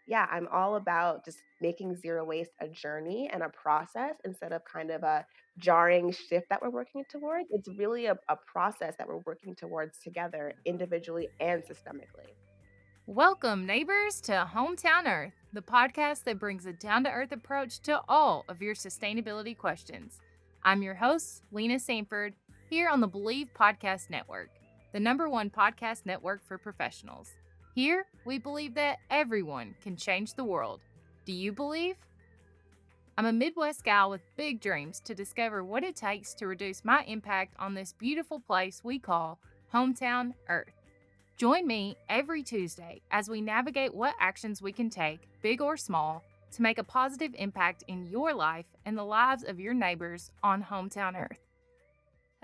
yeah, I'm all about just making zero waste a journey and a process instead of kind of a jarring shift that we're working towards. It's really a process that we're working towards together, individually and systemically. Welcome, neighbors, to Hometown Earth, the podcast that brings a down to earth approach to all of your sustainability questions. I'm your host, Lena Sanford, here on the Believe Podcast Network, the number one podcast network for professionals. Here, we believe that everyone can change the world. Do you believe? I'm a Midwest gal with big dreams to discover what it takes to reduce my impact on this beautiful place we call Hometown Earth. Join me every Tuesday as we navigate what actions we can take, big or small, to make a positive impact in your life and the lives of your neighbors on Hometown Earth.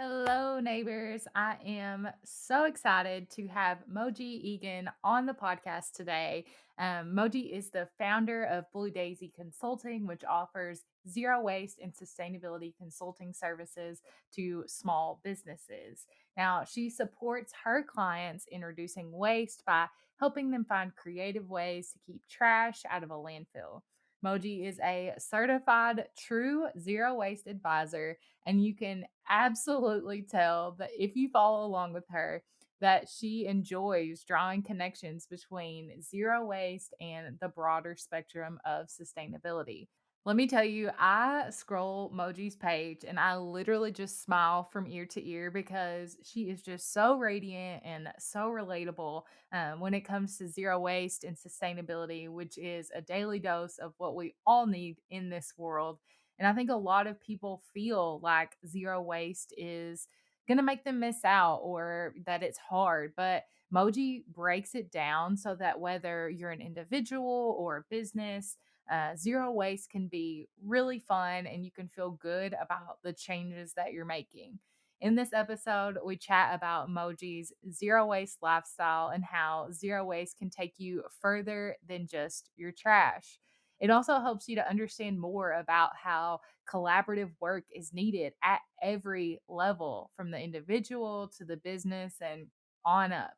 Hello, neighbors. I am so excited to have Moji Igun on the podcast today. Moji is the founder of Blue Daisi Consulting, which offers zero waste and sustainability consulting services to small businesses. Now, she supports her clients in reducing waste by helping them find creative ways to keep trash out of a landfill. Moji is a certified true zero waste advisor, and you can absolutely tell that if you follow along with her, that she enjoys drawing connections between zero waste and the broader spectrum of sustainability. Let me tell you, I scroll Moji's page and I literally just smile from ear to ear because she is just so radiant and so relatable when it comes to zero waste and sustainability, which is a daily dose of what we all need in this world. And I think a lot of people feel like zero waste is going to make them miss out or that it's hard. But Moji breaks it down so that whether you're an individual or a business, zero waste can be really fun and you can feel good about the changes that you're making. In this episode, we chat about Moji's zero waste lifestyle and how zero waste can take you further than just your trash. It also helps you to understand more about how collaborative work is needed at every level, from the individual to the business and on up,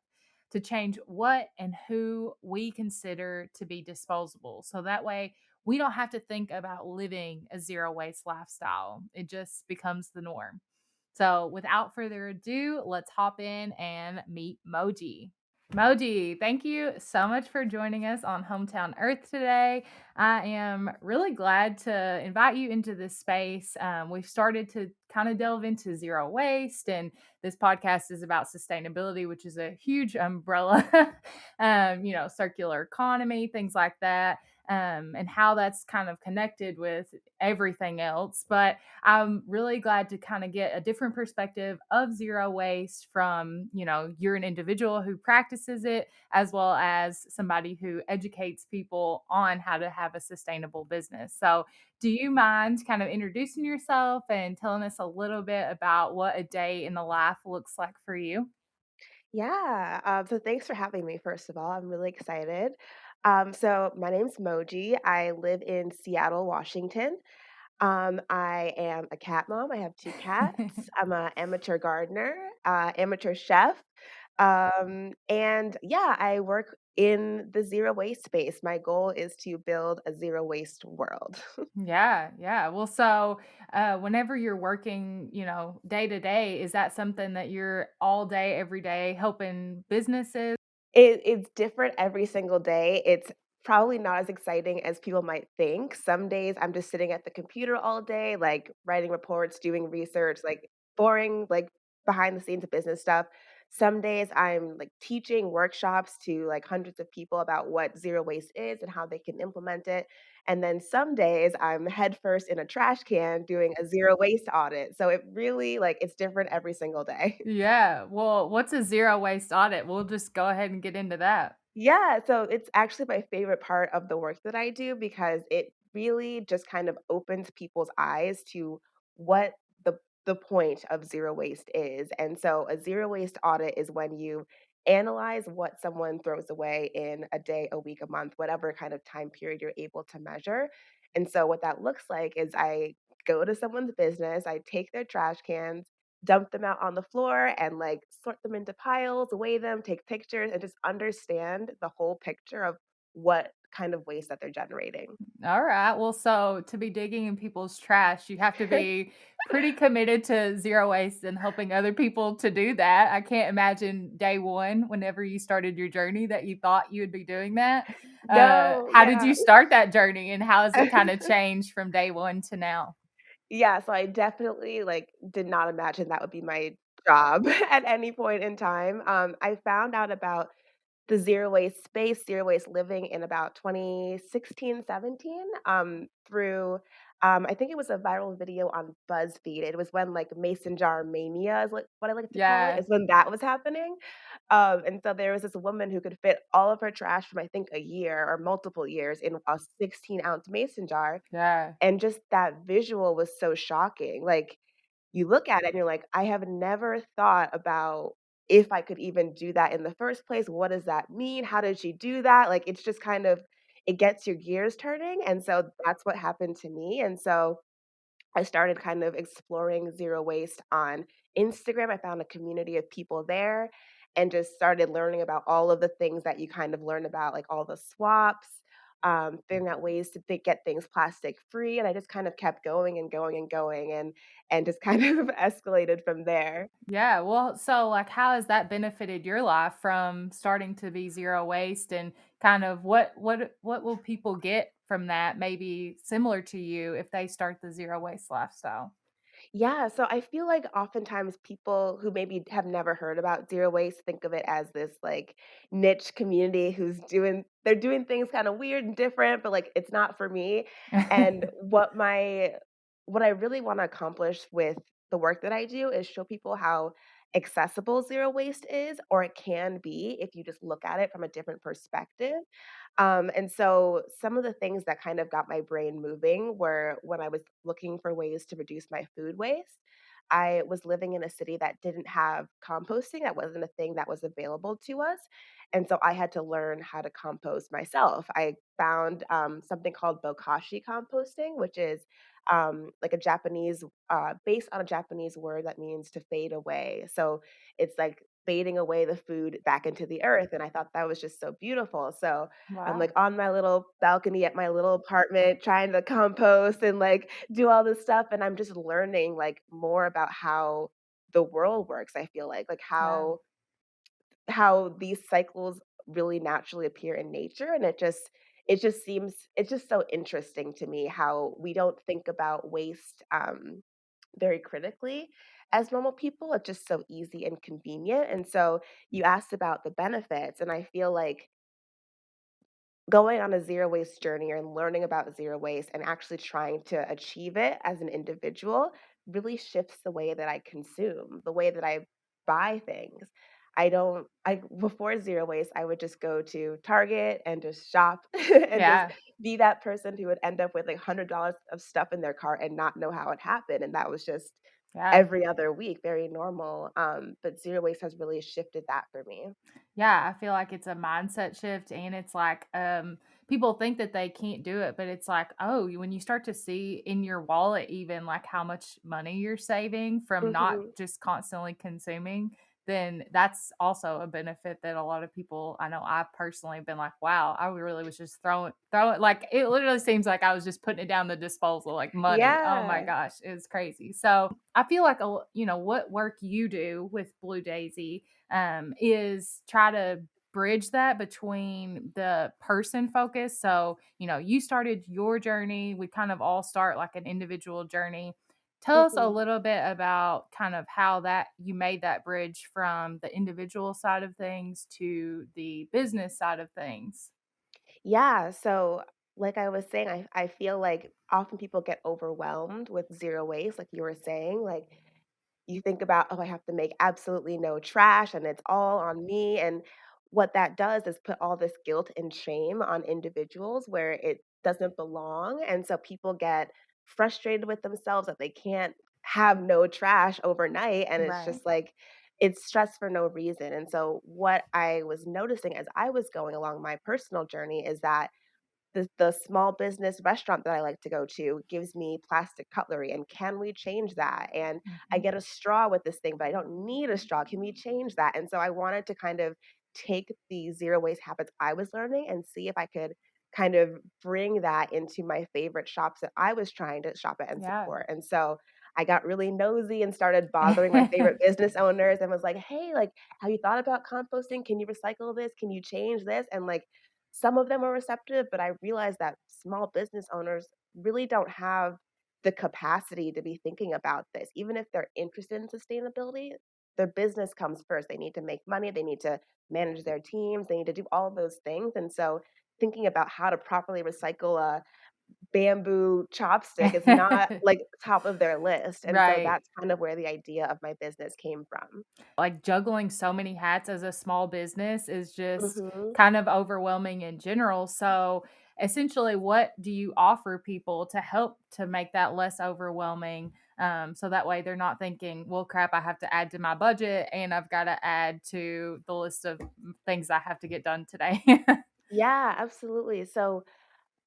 to change what and who we consider to be disposable. So that way, we don't have to think about living a zero waste lifestyle. It just becomes the norm. So, without further ado, let's hop in and meet Moji. Moji, thank you so much for joining us on Hometown Earth today. I am really glad to invite you into this space. We've started to kind of delve into zero waste, and this podcast is about sustainability, which is a huge umbrella, circular economy, things like that, and how that's kind of connected with everything else. But I'm really glad to kind of get a different perspective of zero waste from, you're an individual who practices it as well as somebody who educates people on how to have a sustainable business. So, do you mind kind of introducing yourself and telling us a little bit about what a day in the life looks like for you? Yeah. So thanks for having me, first of all. I'm really excited. So my name's Moji. I live in Seattle, Washington. I am a cat mom. I have two cats. I'm an amateur gardener, amateur chef. And yeah, I work in the zero waste space. My goal is to build a zero waste world. Yeah, yeah. Well, so whenever you're working, day to day, is that something that you're all day, every day helping businesses? It's different every single day. It's probably not as exciting as people might think. Some days I'm just sitting at the computer all day, like writing reports, doing research, like boring, like behind the scenes of business stuff. Some days I'm like teaching workshops to like hundreds of people about what zero waste is and how they can implement it. And then some days I'm headfirst in a trash can doing a zero waste audit. So it really like it's different every single day. Yeah. Well, what's a zero waste audit? We'll just go ahead and get into that. Yeah, so it's actually my favorite part of the work that I do because it really just kind of opens people's eyes to what the point of zero waste is. And so a zero waste audit is when you analyze what someone throws away in a day, a week, a month, whatever kind of time period you're able to measure. And so what that looks like is I go to someone's business, I take their trash cans, dump them out on the floor and like sort them into piles, weigh them, take pictures, and just understand the whole picture of what kind of waste that they're generating. All right. Well, so to be digging in people's trash, you have to be pretty committed to zero waste and helping other people to do that. I can't imagine day one, whenever you started your journey, that you thought you would be doing that. No, How did yeah. you start that journey, and how has it kind of changed from day one to now? Yeah, so I definitely, like, did not imagine that would be my job at any point in time. I found out about the zero waste space, zero waste living in about 2016, 17, through, I think it was a viral video on BuzzFeed. It was when, like, mason jar mania is, like, what I like to call it, Yeah, is when that was happening. And so there was this woman who could fit all of her trash from, I think, a year or multiple years in a 16-ounce mason jar, yeah, and just that visual was so shocking. Like, you look at it and you're like, "I have never thought about if I could even do that in the first place. What does that mean? How did she do that?" Like, it's just kind of it gets your gears turning, and so that's what happened to me, and so I started kind of exploring zero waste on Instagram. I found a community of people there and just started learning about all of the things that you kind of learn about, like all the swaps, figuring out ways to get things plastic free. And I just kind of kept going and going and going and just kind of escalated from there. yeah. Well, so like, how has that benefited your life from starting to be zero waste, and kind of what will people get from that? Maybe similar to you if they start the zero waste lifestyle. Yeah, so I feel like oftentimes people who maybe have never heard about zero waste think of it as this like niche community who's they're doing things kind of weird and different, but like it's not for me. And what I really want to accomplish with the work that I do is show people how accessible zero waste is, or it can be if you just look at it from a different perspective. And so some of the things that kind of got my brain moving were when I was looking for ways to reduce my food waste. I was living in a city that didn't have composting. That wasn't a thing that was available to us. And so I had to learn how to compost myself. I found something called bokashi composting, which is like a Japanese, based on a Japanese word that means to fade away. So it's like fading away the food back into the earth. And I thought that was just so beautiful. So I'm Wow. like on my little balcony at my little apartment trying to compost and like do all this stuff. And I'm just learning like more about how the world works, I feel like Yeah. how these cycles really naturally appear in nature. And it just seems it's just so interesting to me how we don't think about waste very critically as normal people. It's just so easy and convenient. And so you asked about the benefits, and I feel like going on a zero waste journey and learning about zero waste and actually trying to achieve it as an individual really shifts the way that I consume, the way that I buy things. I don't I Before zero waste, I would just go to Target and just shop and just Yeah. be that person who would end up with like $100 of stuff in their cart and not know how it happened. And that was just Yeah. every other week, very normal. But zero waste has really shifted that for me. Yeah, I feel like it's a mindset shift, and it's like people think that they can't do it, but it's like, oh, when you start to see in your wallet even like how much money you're saving from not Mhm. just constantly consuming, then that's also a benefit that a lot of people, I know I personally have been like, wow, I really was just throwing like, it literally seems like I was just putting it down the disposal like money. Oh my Yeah. gosh, it's crazy. So I feel like what work you do with Blue Daisy is try to bridge that between the person focus. So, you started your journey. We kind of all start like an individual journey. Tell us a Mhm. little bit about kind of how that you made that bridge from the individual side of things to the business side of things. Yeah, so like I was saying, I feel like often people get overwhelmed with zero waste, like you were saying. Like you think about, oh, I have to make absolutely no trash and it's all on me. And what that does is put all this guilt and shame on individuals where it doesn't belong. And so people get frustrated with themselves that they can't have no trash overnight. And it's Right. just like, it's stress for no reason. And so, what I was noticing as I was going along my personal journey is that the small business restaurant that I like to go to gives me plastic cutlery, and can we change that? And I Mhm. get a straw with this thing, but I don't need a straw. Can we change that? And so I wanted to kind of take the zero waste habits I was learning and see if I could kind of bring that into my favorite shops that I was trying to shop at and Yeah. support. And so I got really nosy and started bothering my favorite business owners and was like, "Hey, like, have you thought about composting? Can you recycle this? Can you change this?" And like some of them were receptive, but I realized that small business owners really don't have the capacity to be thinking about this. Even if they're interested in sustainability, their business comes first. They need to make money, they need to manage their teams, they need to do all of those things. And so thinking about how to properly recycle a bamboo chopstick is not like top of their list. And so Right. that's kind of where the idea of my business came from. Like, juggling so many hats as a small business is just Mhm. kind of overwhelming in general. So, essentially, what do you offer people to help to make that less overwhelming? So that way they're not thinking, well, crap, I have to add to my budget and I've got to add to the list of things I have to get done today. Yeah, absolutely. So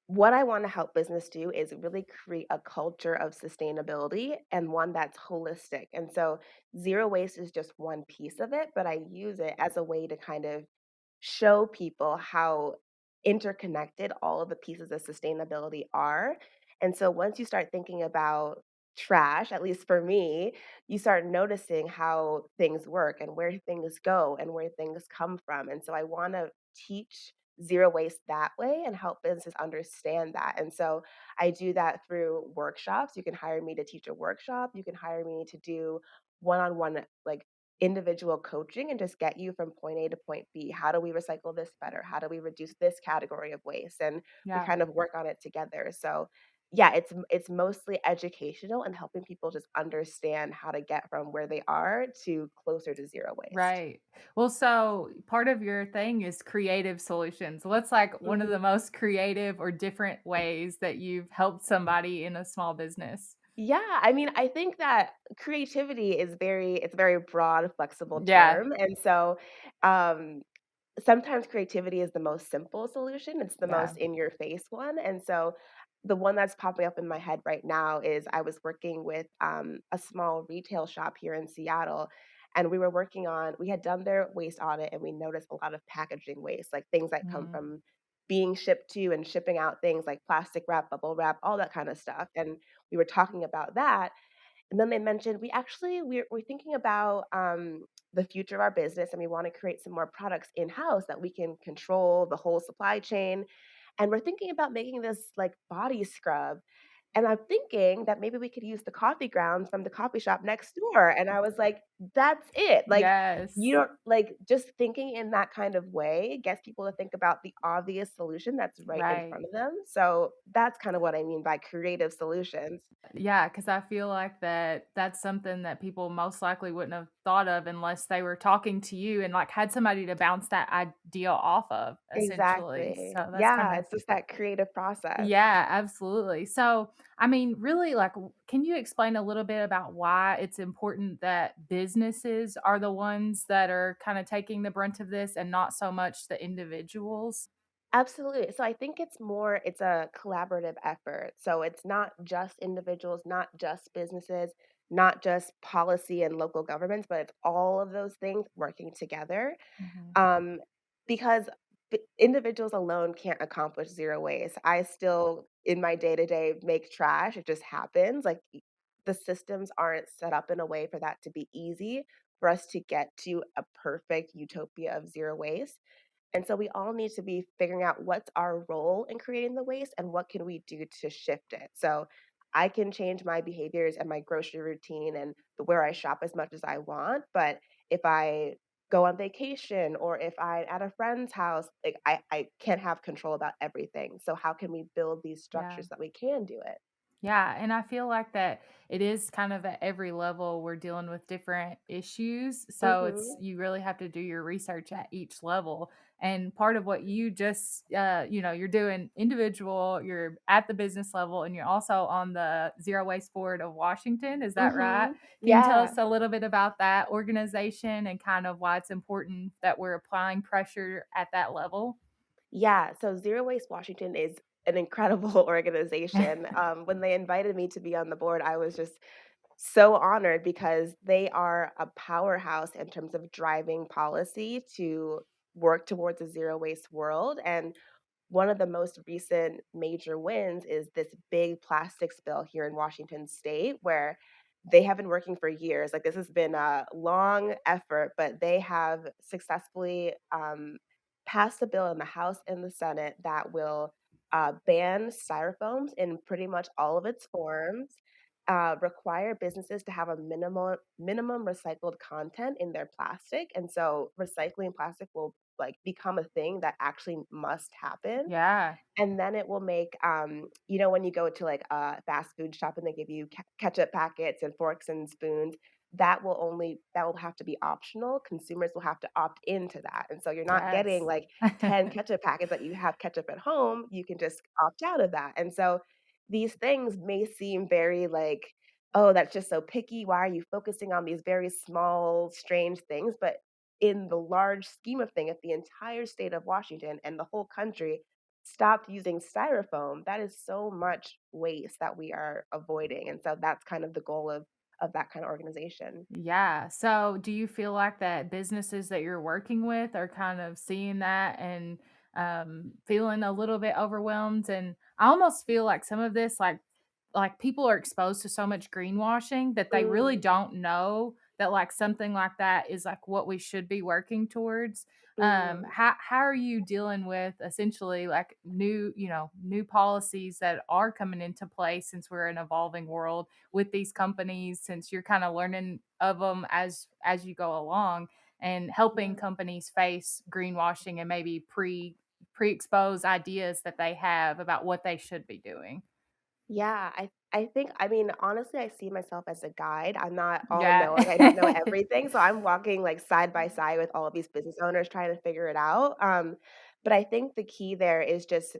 what I want to help business do is really create a culture of sustainability and one that's holistic. And so zero waste is just one piece of it, but I use it as a way to kind of show people how interconnected all of the pieces of sustainability are. And so once you start thinking about trash, at least for me, you start noticing how things work and where things go and where things come from. And so I want to teach zero waste that way and help businesses understand that. And so I do that through workshops. You can hire me to teach a workshop. You can hire me to do one-on-one like individual coaching and just get you from point A to point B. How do we recycle this better? How do we reduce this category of waste? And we Yeah. kind of work on it together. So yeah, it's mostly educational and helping people just understand how to get from where they are to closer to zero waste. Right. Well, so part of your thing is creative solutions. What's like one of Mhm. the most creative or different ways that you've helped somebody in a small business? Yeah, I mean, I think that creativity is it's a very broad, flexible Yeah. term. And so um sometimes creativity is the most simple solution, it's the Yeah. most in your face one, and so the one that's popping up in my head right now is I was working with, a small retail shop here in Seattle, and we had done their waste audit, and we noticed a lot of packaging waste, like things that come Mhm. from being shipped to and shipping out things like plastic wrap, bubble wrap, all that kinda stuff, and we were talking about that, and then they mentioned, we're thinking about the future of our business and we want to create some more products in-house that we can control the whole supply chain. And we're thinking about making this like body scrub. And I'm thinking that maybe we could use the coffee grounds from the coffee shop next door. And I was like, that's it. Like, you Yes. don't like just thinking in that kind of way gets people to think about the obvious solution that's right in Right. front of them. So that's kind of what I mean by creative solutions. Yeah, because I feel like that's something that people most likely wouldn't have thought of unless they were talking to you and, like, had somebody to bounce that idea off of, essentially. Exactly. So that's Yeah, kinda it's just that creative process. yeah, absolutely. So, I mean, really, like, can you explain a little bit about why it's important that businesses are the ones that are kinda taking the brunt of this and not so much the individuals? Absolutely. So I think it's a collaborative effort. So it's not just individuals, not just businesses, not just policy and local governments, but it's all of those things working together. Mhm. Um, because individuals alone can't accomplish zero waste. I still, in my day to day, make trash. It just happens. Like the systems aren't set up in a way for that to be easy for us to get to a perfect utopia of zero waste. And so we all need to be figuring out what's our role in creating the waste and what can we do to shift it. So I can change my behaviors and my grocery routine and where I shop as much as I want, but if I go on vacation or if I'm at a friend's house, like I can't have control about everything. So how can we build these Yeah. structures that we can do it? Yeah, and I feel like that it is kind of at every level we're dealing with different issues. So it's Mhm. you really have to do your research at each level. And part of what you just you're doing individual, you're at the business level, and you're also on the Zero Waste Board of Washington. Is that right? Mhm. Can you tell us Yeah. a little bit about that organization and kind of why it's important that we're applying pressure at that level? Yeah, so ZeroWaste Washington is an incredible organization. When they invited me to be on the board, I was just so honored because they are a powerhouse in terms of driving policy to work towards a zero waste world. And one of the most recent major wins is this big plastic spill here in Washington state where they have been working for years. Like, this has been a long effort, but they have successfully passed a bill in the House and the Senate that will ban styrofoams in pretty much all of its forms, require businesses to have a minimum recycled content in their plastic, and so recycling plastic will like become a thing that actually must happen. Yeah. And then it will make, you know, when you go to like a fast food shop and they give you ketchup packets and forks and spoons, that will have to be optional. Consumers will have to opt into that. And so you're not getting Yes. like 10 ketchup packets that you have ketchup at home. You can just opt out of that. And so these things may seem very like, oh, that's just so picky. Why are you focusing on these very small, strange things? But in the large scheme of things, if the entire state of Washington and the whole country stopped using styrofoam, that is so much waste that we are avoiding, and so that's kind of the goal of that kind of organization. Yeah. So, do you feel like that businesses that you're working with are kind of seeing that and feeling a little bit overwhelmed? And I almost feel like some of this, like people are exposed to so much greenwashing that they really Mm, don't know that like something like that is like what we should be working towards. mhm. How are you dealing with essentially like new policies that are coming into play since we're an evolving world with these companies, since you're kind of learning of them as you go along and helping Yeah. companies face greenwashing and maybe pre-expose ideas that they have about what they should be doing. Yeah, I think I mean, honestly, I see myself as a guide. I'm not all-knowing, I don't know Yeah. everything, so I'm walking, like, side by side with all of these business owners trying to figure it out, but I think the key there is just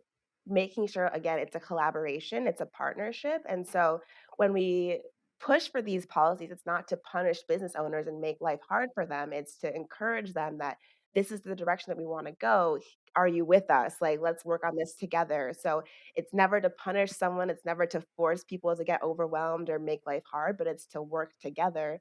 making sure, again, it's a collaboration, it's a partnership, and so when we push for these policies, it's not to punish business owners and make life hard for them, it's to encourage them that this is the direction that we wanna go. Are you with us? Like, let's work on this together. So it's never to punish someone, it's never to force people to get overwhelmed or make life hard, but it's to work together.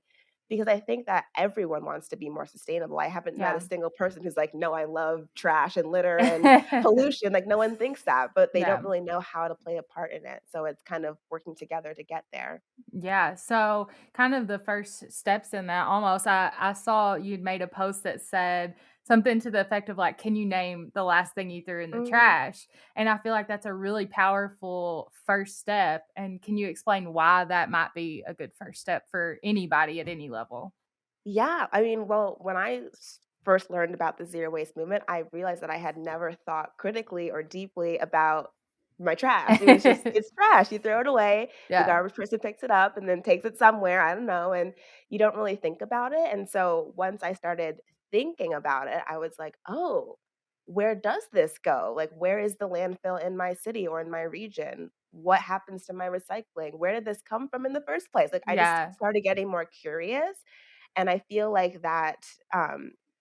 Because I think that everyone wants to be more sustainable. I haven't met a Yeah. single person who's like, "No, I love trash and litter and pollution." Like, no one thinks that, but they don't Yeah. really know how to play a part in it. So it's kind of working together to get there. Yeah, so kind of the first steps in that almost, I saw you'd made a post that said something to the effect of like, "Can you name the last thing you threw in the Mm. trash?" And I feel like that's a really powerful first step. And can you explain why that might be a good first step for anybody at any level? Yeah, I mean, well, when I first learned about the zero waste movement, I realized that I had never thought critically or deeply about my trash. It was just, it's trash. You throw it away, the Yeah, garbage person picks it up and then takes it somewhere. I don't know. And you don't really think about it. And so once I started thinking about it, I was like, oh, where does this go? Like, where is the landfill in my city or in my region? What happens to my recycling? Where did this come from in the first place? Like, I just yeah, started getting more curious, and I feel like that,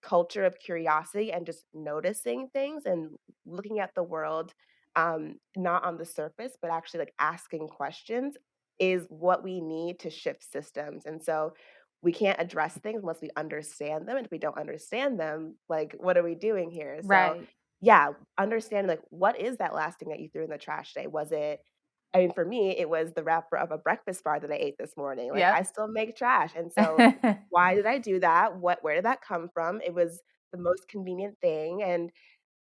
culture of curiosity and just noticing things and looking at the world, not on the surface, but actually, like, asking questions is what we need to shift systems, and so we can't address things unless we understand them, and if we don't understand them, like, what are we doing here? So, right. yeah, understanding, like, what is that last thing that you threw in the trash today? Was it I mean, for me, it was the wrapper of a breakfast bar that I ate this morning, like, I Yep. still make trash, and so why did I do that? Where did that come from? It was the most convenient thing, and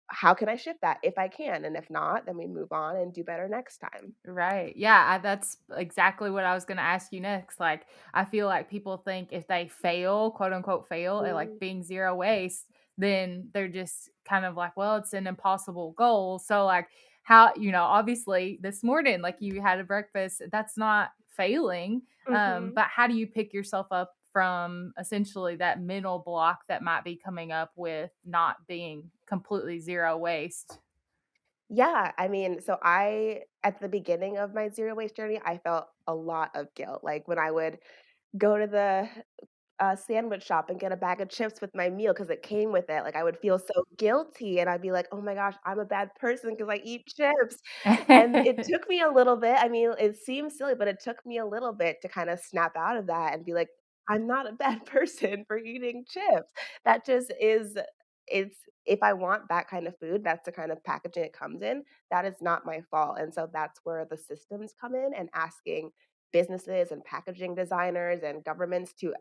how can I shift that if I can? And if not, then we move on and do better next time. Right. Yeah, that's exactly what I was going to ask you next. Like, I feel like people think if they fail, quote unquote, fail at like Mm, being zero waste, then they're just kind of like, well, it's an impossible goal. So, like, obviously this morning, like you had a breakfast, that's not failing. mhm. But how do you pick yourself up from essentially that mental block that might be coming up with not being completely zero waste? Yeah, I mean, so I at the beginning of my zero waste journey, I felt a lot of guilt, like, when I would go to the sandwich shop and get a bag of chips with my meal because it came with it, like, I would feel so guilty, and I'd be like, "Oh my gosh, I'm a bad person because I eat chips." And it took me a little bit, I mean, it seems silly, but it took me a little bit to kinda snap out of that and be like, "I'm not a bad person for eating chips." That just is it's if I want that kind of food, that's the kind of packaging it comes in, that is not my fault, and so that's where the systems come in and asking businesses and packaging designers and governments to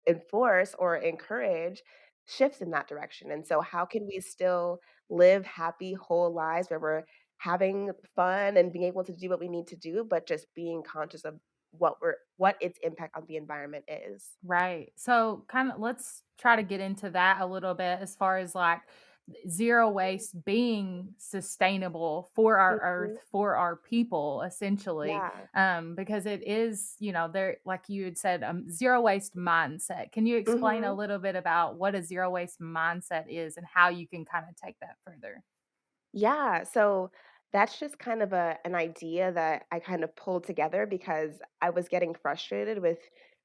enforce or encourage shifts in that direction. And so, how can we still live happy, whole lives where we're having fun and being able to do what we need to do, but just being conscious of what its impact on the environment is? Right. So, kind of, let's try to get into that a little bit as far as like zero waste being sustainable for our Mhm. earth, for our people, essentially. Yeah. Because it is, there, like you had said, zero waste mindset. Can you explain a Mhm. little bit about what a zero waste mindset is and how you can kind of take that further? Yeah, so that's just kind of an idea that I kind of pulled together because I was getting frustrated with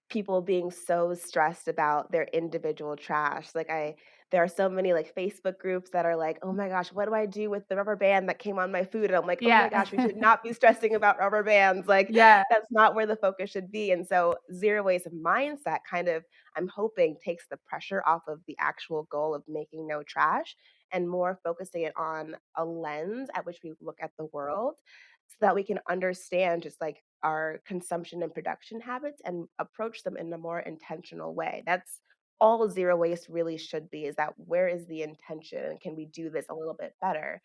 people being so stressed about their individual trash. There are so many like Facebook groups that are like, "Oh my gosh, what do I do with the rubber band that came on my food?" And I'm like, "Oh my Yeah. gosh, we should not be stressing about rubber bands. Like Yeah. that's not where the focus should be." And so zero waste mindset kind of I'm hoping takes the pressure off of the actual goal of making no trash and more focusing it on a lens at which we look at the world so that we can understand just like our consumption and production habits and approach them in a more intentional way. That's all zero waste really should be is that where is the intention and can we do this a little bit better?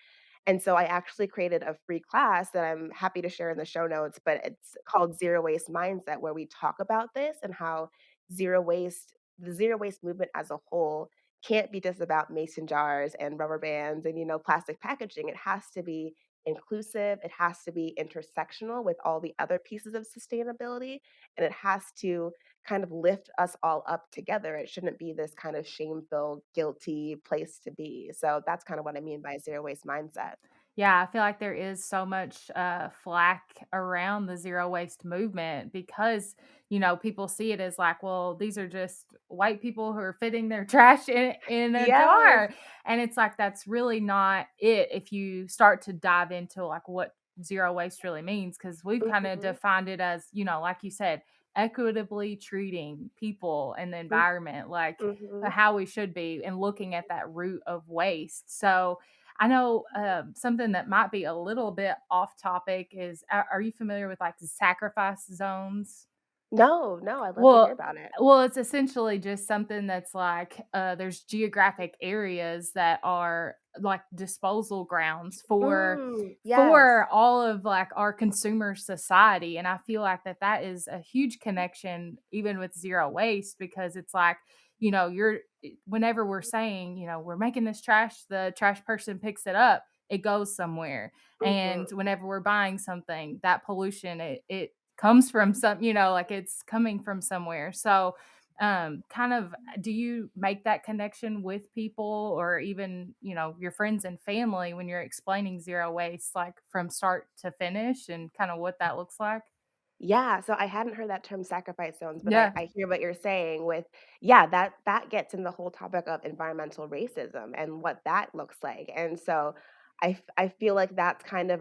And so I actually created a free class that I'm happy to share in the show notes, but it's called Zero Waste Mindset, where we talk about this and how the zero waste movement as a whole can't be just about mason jars and rubber bands and plastic packaging. It has to be inclusive, it has to be intersectional with all the other pieces of sustainability, and it has to kind of lift us all up together. It shouldn't be this kind of shame-filled, guilty place to be. So that's kind of what I mean by zero waste mindset. Yeah, I feel like there is so much flack around the zero waste movement because, people see it as like, well, these are just white people who are fitting their trash in a Yes. jar. And it's like, that's really not it if you start to dive into like what zero waste really means. Cause we've kind of Mhm. defined it as, like you said, equitably treating people and the Mm, environment like mhm. how we should be and looking at that root of waste. So, I know something that might be a little bit off topic is are you familiar with like sacrifice zones? No, no, I'd love to hear Well about it. well, it's essentially just something that's like, there's geographic areas that are like disposal grounds Yes. for all of like our consumer society, and I feel like that is a huge connection even with zero waste because it's like, you're whenever we're saying, we're making this trash, the trash person picks it up, it goes somewhere. And Mhm. whenever we're buying something, that pollution, it comes from some, like it's coming from somewhere. So, kind of, do you make that connection with people or even, your friends and family when you're explaining zero waste, like from start to finish and kind of what that looks like? Yeah, so I hadn't heard that term sacrifice zones, but I Yeah. I hear what you're saying with yeah, that gets in the whole topic of environmental racism and what that looks like, and so I feel like that's kind of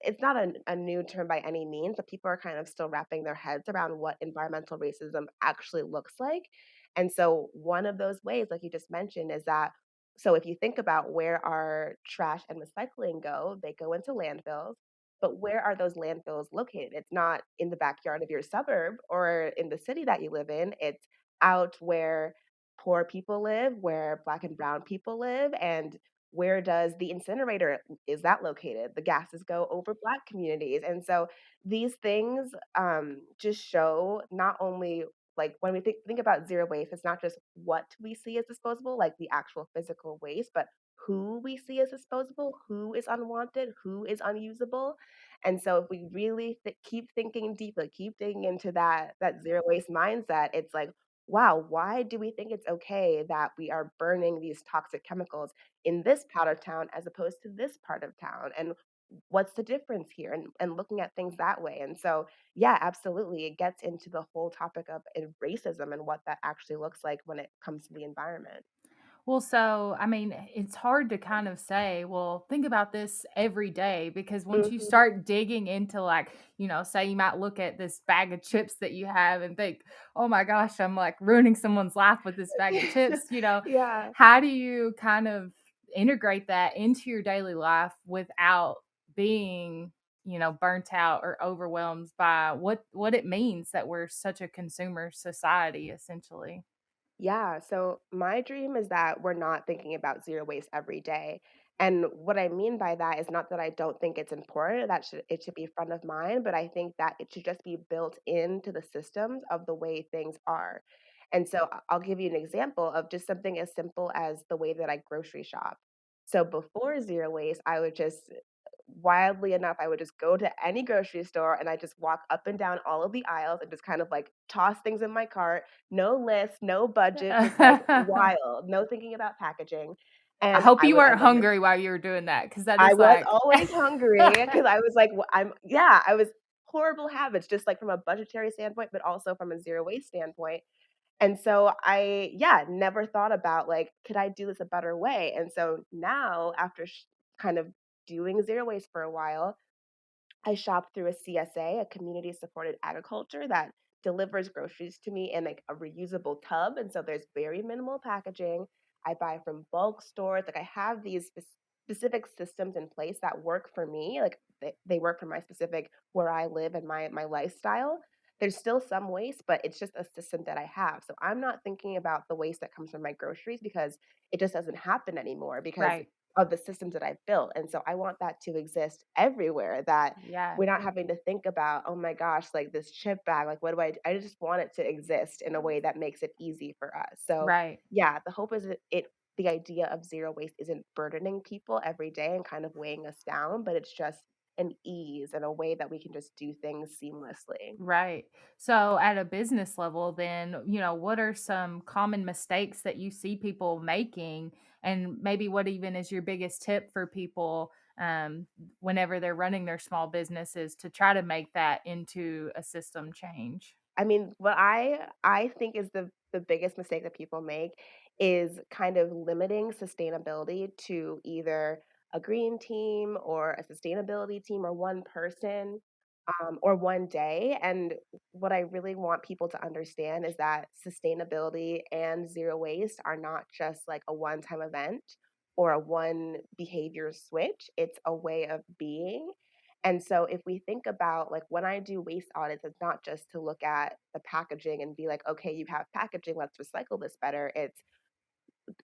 it's not a new term by any means, but people are kind of still wrapping their heads around what environmental racism actually looks like, and so one of those ways, like you just mentioned, is that so if you think about where our trash and recycling go, they go into landfills. But where are those landfills located? It's not in the backyard of your suburb or in the city that you live in. It's out where poor people live, where black and brown people live, and where does the incinerator is that located? The gases go over black communities. And so these things just show not only like when we think about zero waste, it's not just what we see as disposable, like the actual physical waste, but who we see as disposable, who is unwanted, who is unusable, and so if we really keep thinking deeply, keep digging into that zero waste mindset, it's like, wow, why do we think it's okay that we are burning these toxic chemicals in this part of town as opposed to this part of town? And what's the difference here? And looking at things that way. And so, yeah, absolutely. It gets into the whole topic of racism and what that actually looks like when it comes to the environment. Well, so I mean, it's hard to kind of say, well, think about this every day because once you Mhm. start digging into like, say you might look at this bag of chips that you have and think, oh my gosh, I'm like ruining someone's life with this bag of chips. Yeah. How do you kind of integrate that into your daily life without being, burnt out or overwhelmed by what it means that we're such a consumer society, essentially? Yeah, so my dream is that we're not thinking about zero waste every day. And what I mean by that is not that I don't think it's important, that it should be front of mind, but I think that it should just be built into the systems of the way things are. And so I'll give you an example of just something as simple as the way that I grocery shop. So before zero waste, I would just wildly enough, I would just go to any grocery store and I just walk up and down all of the aisles and just kind of like toss things in my cart. No list, no budget, just like I wild, no thinking about packaging. And hope I you would weren't end up with hungry while you were doing that, because that I is was like always hungry because I was like, yeah, I was horrible habits, just like from a budgetary standpoint, but also from a zero waste standpoint. And so yeah, never thought about like, could I do this a better way? And so now, after kind of doing zero waste for a while, I shop through a CSA, a community supported agriculture that delivers groceries to me in like a reusable tub. And so there's very minimal packaging. I buy from bulk stores. Like I have these specific systems in place that work for me. Like they work for my specific where I live and my lifestyle. There's still some waste, but it's just a system that I have. So I'm not thinking about the waste that comes from my groceries because it just doesn't happen anymore because right. of the systems that I've built. And so I want that to exist everywhere, that Yeah, we're not having to think about, "Oh my gosh, like this chip bag, like what do I just want it to exist in a way that makes it easy for us." So, right. yeah, the hope is that the idea of zero waste isn't burdening people every day and kind of weighing us down, but it's just an ease and a way that we can just do things seamlessly. Right. So at a business level, then, what are some common mistakes that you see people making? And maybe what even is your biggest tip for people whenever they're running their small businesses to try to make that into a system change? I mean, what I think is the biggest mistake that people make is kind of limiting sustainability to either a green team or a sustainability team or one person or one day. And what I really want people to understand is that sustainability and zero waste are not just like a one time event or a one behavior switch, it's a way of being. And so if we think about like when I do waste audits, it's not just to look at the packaging and be like, okay, you have packaging, let's recycle this better. It's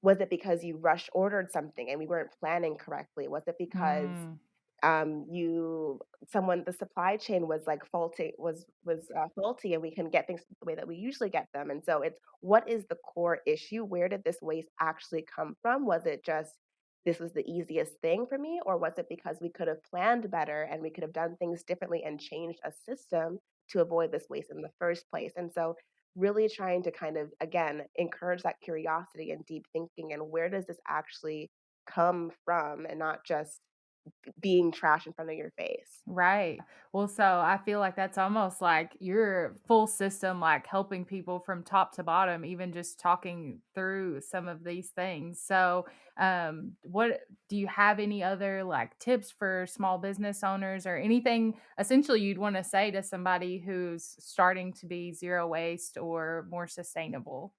was it because you rush ordered something and we weren't planning correctly? Was it because Mm, you someone the supply chain was like faulty and we can get things the way that we usually get them? And so it's what is the core issue? Where did this waste actually come from? Was it just this was the easiest thing for me, or was it because we could have planned better and we could have done things differently and changed a system to avoid this waste in the first place? And so really trying to kind of again encourage that curiosity and deep thinking and where does this actually come from, and not just being trash in front of your face. right. Well, so I feel like that's almost like your full system, like helping people from top to bottom, even just talking through some of these things. So, what do you have any other like tips for small business owners or anything essentially you'd want to say to somebody who's starting to be zero waste or more sustainable?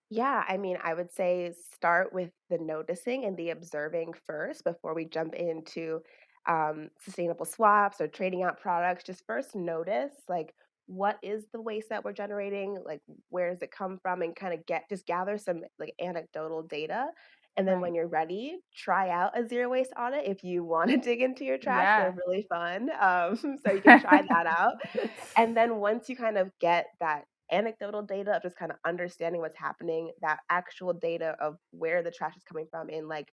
Yeah, I mean, I would say start with the noticing and the observing first before we jump into sustainable swaps or trading out products. Just first notice like what is the waste that we're generating, like where does it come from, and kind of get just gather some like anecdotal data. And then Right. when you're ready, try out a zero waste audit if you want to dig into your trash. They're Yeah. really fun. So you can try that out. And then once you kind of get that anecdotal data of just kind of understanding what's happening, that actual data of where the trash is coming from in like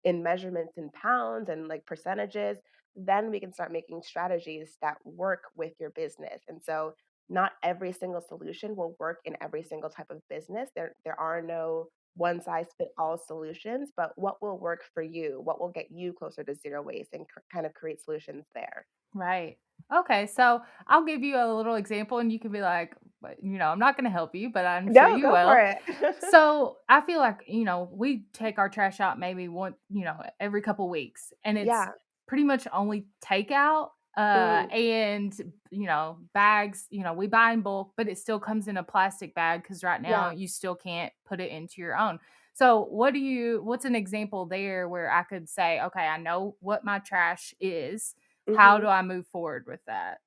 in measurements in pounds and like percentages, then we can start making strategies that work with your business. And so not every single solution will work in every single type of business. There are no one size fit all solutions, but what will work for you? What will get you closer to zero waste and kind of create solutions there? Right. Okay, so I'll give you a little example and you can be like, I'm not going to help you, but I'm sure No, you go for will. it. So I feel like, we take our trash out maybe one, every couple weeks and it's Yeah. pretty much only takeout. Mm, And bags, we buy in bulk, but it still comes in a plastic bag because right now yeah. you still can't put it into your own. So what's an example there where I could say, okay, I know what my trash is. How Mhm. do I move forward with that?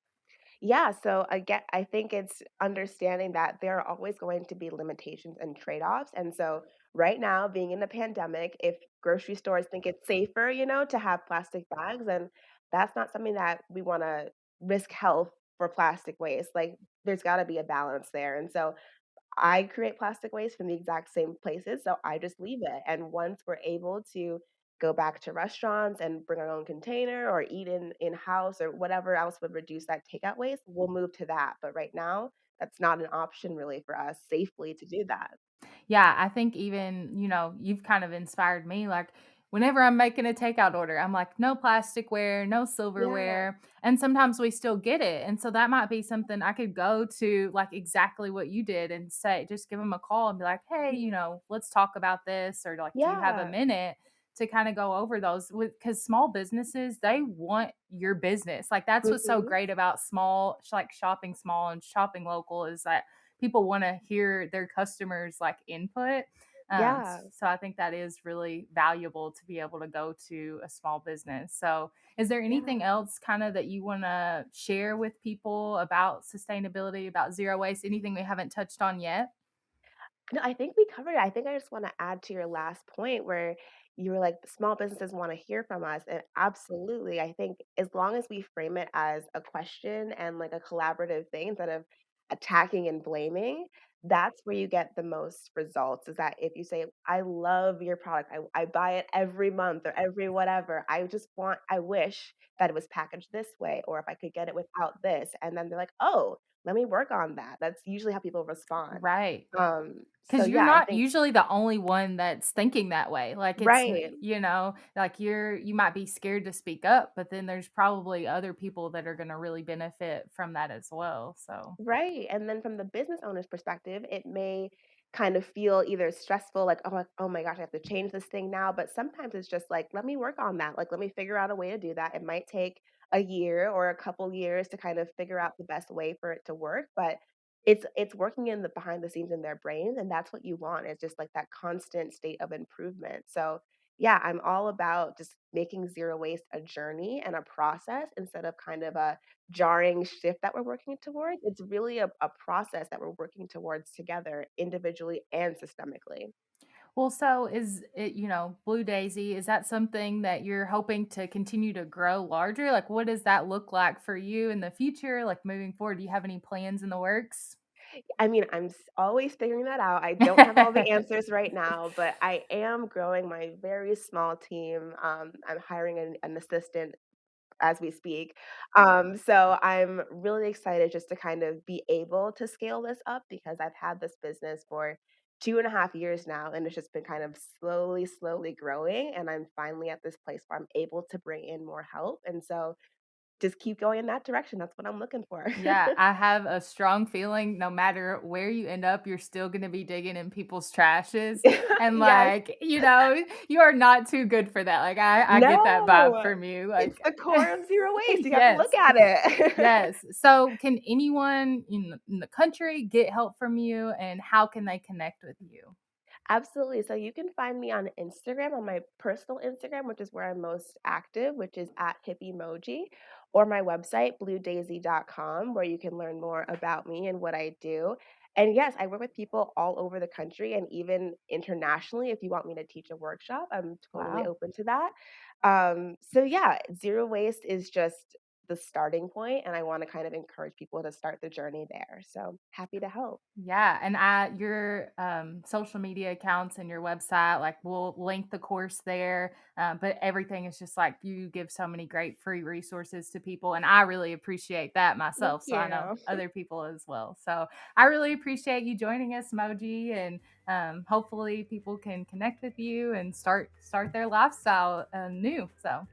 Yeah, so again, I think it's understanding that there are always going to be limitations and trade-offs. And so right now, being in the pandemic, if grocery stores think it's safer, to have plastic bags, then that's not something that we want to risk health for plastic waste. Like there's got to be a balance there. And so I create plastic waste from the exact same places, so I just leave it, and once we're able to go back to restaurants and bring our own container or eat in-house or whatever else would reduce that takeout waste, we'll move to that, but right now, that's not an option really for us safely to do that. Yeah, I think even, you've kind of inspired me. Like, whenever I'm making a takeout order, I'm like, no plasticware, no Yeah. silverware. And sometimes we still get it. And so that might be something I could go to, like exactly what you did and say, just give them a call and be like, hey, Mhm. let's talk about this. Or like, do you have a Yeah. minute to kind of go over those? Because small businesses, they want your business. Like, that's what's so Mhm. great about like shopping small and shopping local is that people want to hear their customers like input. Yeah. So I think that is really valuable to be able to go to a small business. So is there anything Yeah. else kind of that you want to share with people about sustainability, about zero waste, anything we haven't touched on yet? No, I think we covered it. I think I just wanna add to your last point where you were like, "Small businesses wanna hear from us," and absolutely, I think as long as we frame it as a question and, like, a collaborative thing instead of attacking and blaming, that's where you get the most results, is that if you say, "I love your product. I buy it every month or every whatever. I wish that it was packaged this way, or if I could get it without this," and then they're like, "Oh, let me work on that." That's usually how people respond. Right. So 'Cause you're yeah, I not think usually the only one that's thinking that way, like, right. like, you might be scared to speak up, but then there's probably other people that are gonna really benefit from that as well, so Right, and then from the business owner's perspective, it may kind of feel either stressful, like, oh my gosh, I have to change this thing now," but sometimes it's just like, "Let me work on that, like, let me figure out a way to do that." It might take a year or a couple years to kind of figure out the best way for it to work, but it's working in the behind the scenes in their brains, and that's what you want, is just like that constant state of improvement. So, yeah, I'm all about just making zero waste a journey and a process instead of kind of a jarring shift that we're working towards. It's really a process that we're working towards together individually and systemically. well, so is it, Blue Daisy, is that something that you're hoping to continue to grow larger? Like, what does that look like for you in the future, like, moving forward? Do you have any plans in the works? I mean, always figuring that out. I don't have all the answers right now, but I am growing my very small team. I'm hiring an assistant as we speak. So I'm really excited just to kind of be able to scale this up because I've had this business for 2.5 years now, and it's just been kind of slowly, slowly growing. And I'm finally at this place where I'm able to bring in more help. And so just keep going in that direction. That's what I'm looking for. Yeah, I have a strong feeling no matter where you end up, you're still gonna be digging in people's trashes, and, Yes. like, you are not too good for that, like, I get that vibe No, from you, it's like the core of zero waste. You have to look yes, at it. yes. So, can anyone in the country get help from you, and how can they connect with you? Absolutely. So you can find me on Instagram, on my personal Instagram, which is where I'm most active, which is at hippie Moji, or my website, bluedaisy.com, where you can learn more about me and what I do. And yes, I work with people all over the country and even internationally. If you want me to teach a workshop, I'm totally Wow. open to that. So yeah, zero waste is just the starting point, and I want to kind of encourage people to start the journey there. So happy to help. Yeah, and your social media accounts and your website, like we'll link the course there. But everything is just like you give so many great free resources to people, and I really appreciate that Thank myself. So I know you. other people as well. So I really appreciate you joining us, Moji, and hopefully people can connect with you and start their lifestyle new. So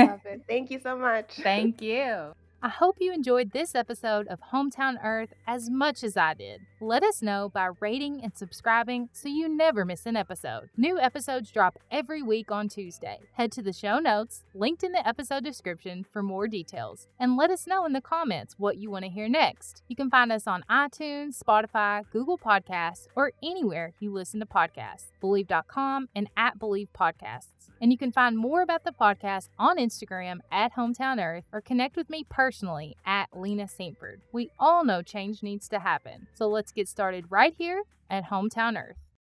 Love it. Thank you so much. thank you. I hope you enjoyed this episode of Hometown Earth as much as I did. Let us know by rating and subscribing so you never miss an episode. New episodes drop every week on Tuesday. Head to the show notes, linked in the episode description for more details, and let us know in the comments what you want to hear next. You can find us on iTunes, Spotify, Google Podcasts, or anywhere you listen to podcasts. Believe.com and at Believe Podcasts. And you can find more about the podcast on Instagram at Hometown Earth or connect with me personally at Lena Saintford. We all know change needs to happen, so let's get started right here at Hometown Earth.